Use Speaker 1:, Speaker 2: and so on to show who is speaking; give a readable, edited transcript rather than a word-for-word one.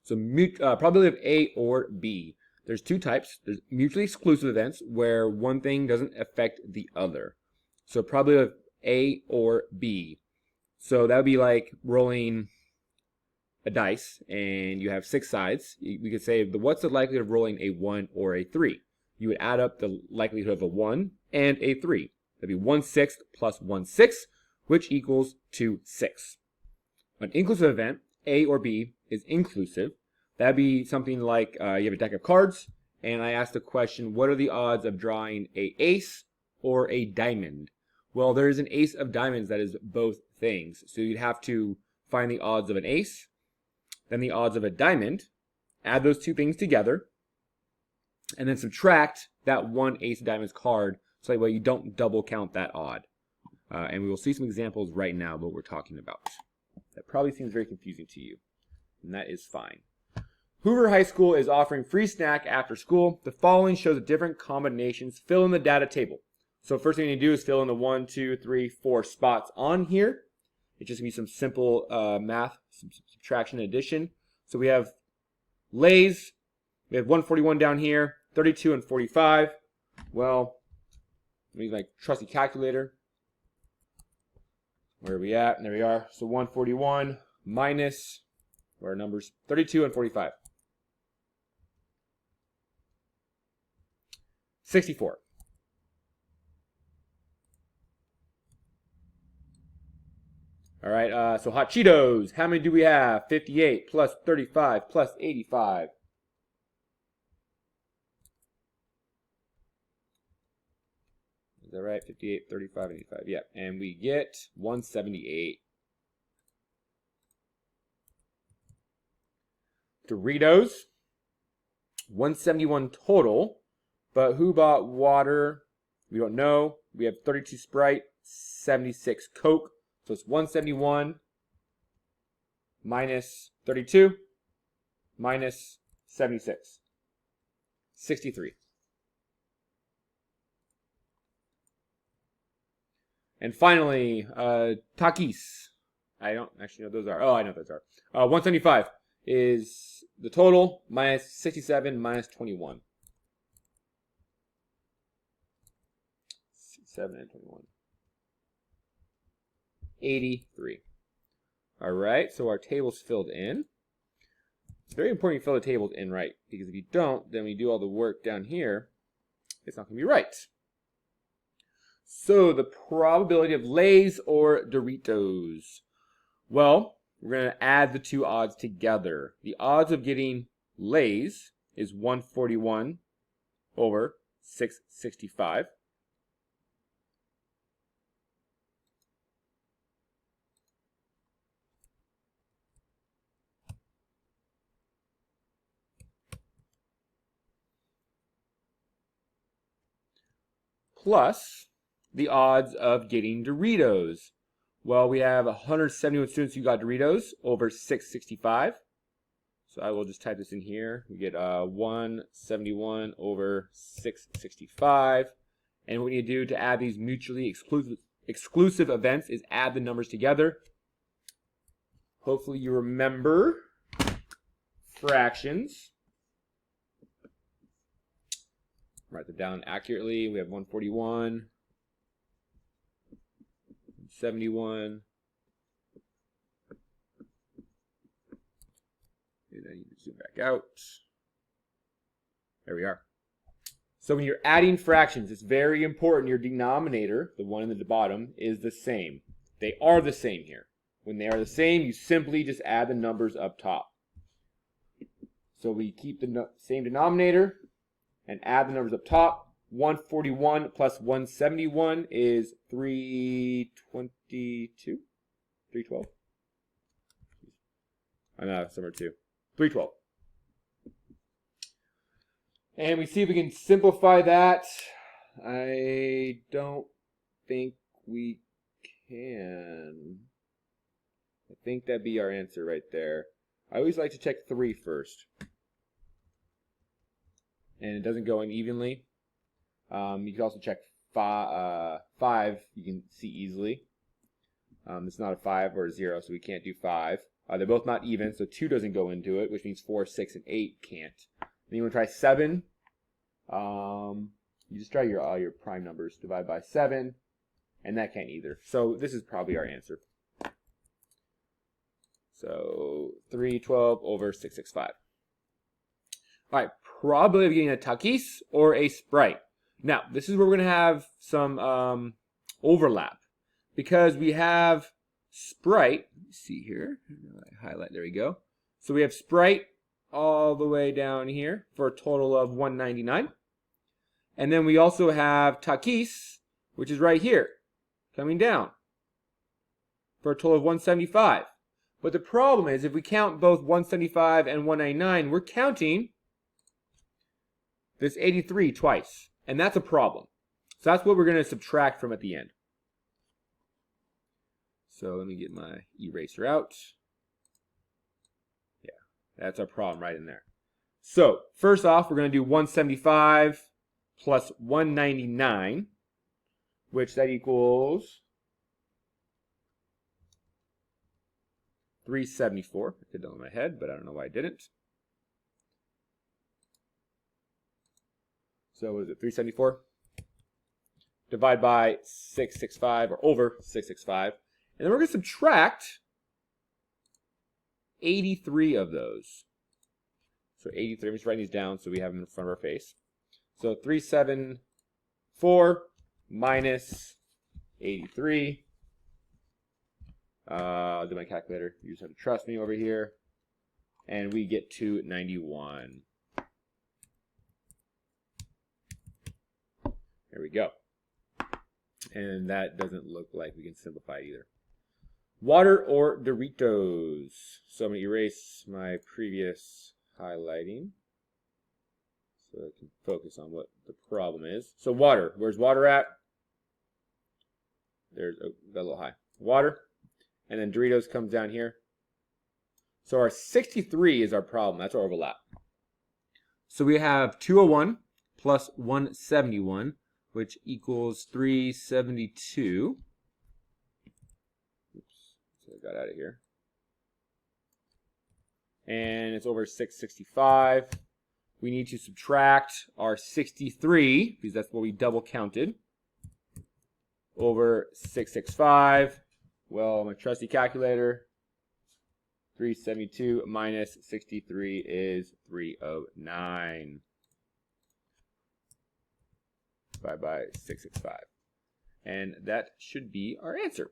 Speaker 1: So probability of A or B. There's two types. There's mutually exclusive events where one thing doesn't affect the other. So probability of A or B. So that would be like rolling a dice and you have 6 sides. We could say, what's the likelihood of rolling a 1 or a 3? You would add up the likelihood of a 1 and a 3. That'd be 1/6 plus 1/6, which equals 2/6. An inclusive event, A or B, is inclusive. That'd be something like you have a deck of cards, and I asked the question, what are the odds of drawing a ace or a diamond? Well, there is an ace of diamonds that is both things. So you'd have to find the odds of an ace, then the odds of a diamond, add those two things together, and then subtract that one ace of diamonds card so that way you don't double count that odd. And we will see some examples right now of what we're talking about. That probably seems very confusing to you, and that is fine. Hoover High School is offering free snack after school. The following shows the different combinations. Fill in the data table. So first thing you need to do is fill in the 1, 2, 3, 4 spots on here. It's just going to be some simple math, some subtraction and addition. So we have Lay's. We have 141 down here, 32 and 45. Well, let me use my trusty calculator. Where are we at? And there we are. So 141 minus, where are numbers? 32 and 45. 64. All right, so Hot Cheetos. How many do we have? 58 plus 35 plus 85. Is that right? 58, 35, 85. Yeah, and we get 178. Doritos. 171 total. But who bought water? We don't know. We have 32 Sprite, 76 Coke. So it's 171 minus 32 minus 76. 63. And finally, Takis. I don't actually know what those are. Oh, I know what those are. 175 is the total minus 67 minus 21. 67 and 21. 83. All right, so our table's filled in. It's very important you fill the tables in right, because if you don't, then when you do all the work down here, it's not going to be right. So the probability of Lay's or Doritos. Well, we're going to add the two odds together. The odds of getting Lay's is 141 over 665. Plus the odds of getting Doritos. Well, we have 171 students who got Doritos over 665. So I will just type this in here. We get 171 over 665. And what we need to do to add these mutually exclusive events is add the numbers together. Hopefully you remember fractions. Write them down accurately. We have 141, 71, and I need to zoom back out. There we are. So when you're adding fractions, it's very important your denominator, the one in the bottom, is the same. They are the same here. When they are the same, you simply just add the numbers up top. So we keep the same denominator and add the numbers up top. 141 plus 171 is 322? 312? I'm out of somewhere too. 312. And we see if we can simplify that. I don't think we can. I think that'd be our answer right there. I always like to check 3 first. And it doesn't go in evenly. You can also check 5. You can see easily. It's not a 5 or a 0, so we can't do 5. They're both not even, so 2 doesn't go into it, which means 4, 6, and 8 can't. Then you want to try 7. You just try your prime numbers. Divide by 7, and that can't either. So this is probably our answer. So 312 over 665. All right, probably of getting a Takis or a Sprite. Now, this is where we're going to have some overlap, because we have Sprite. Let me see here. Highlight. There we go. So we have Sprite all the way down here for a total of 199. And then we also have Takis, which is right here, coming down for a total of 175. But the problem is, if we count both 175 and 199, we're counting this 83 twice. And that's a problem. So that's what we're going to subtract from at the end. So let me get my eraser out. Yeah, that's our problem right in there. So first off, we're going to do 175 plus 199, which that equals 374. I did that in my head, but I don't know why I didn't. So what is it, 374? Divide by 665, or over 665. And then we're going to subtract 83 of those. So 83, I'm just writing these down so we have them in front of our face. So 374 minus 83. I'll do my calculator. You just have to trust me over here. And we get to 91. There we go. And that doesn't look like we can simplify it either. Water or Doritos? So I'm going to erase my previous highlighting so I can focus on what the problem is. So water. Where's water at? There's, oh, got a little high. Water. And then Doritos comes down here. So our 63 is our problem. That's our overlap. So we have 201 plus 171, which equals 372. Oops, so I got out of here. And it's over 665. We need to subtract our 63, because that's what we double counted, over 665. Well, my trusty calculator, 372 minus 63 is 309. Divided by 665. And that should be our answer.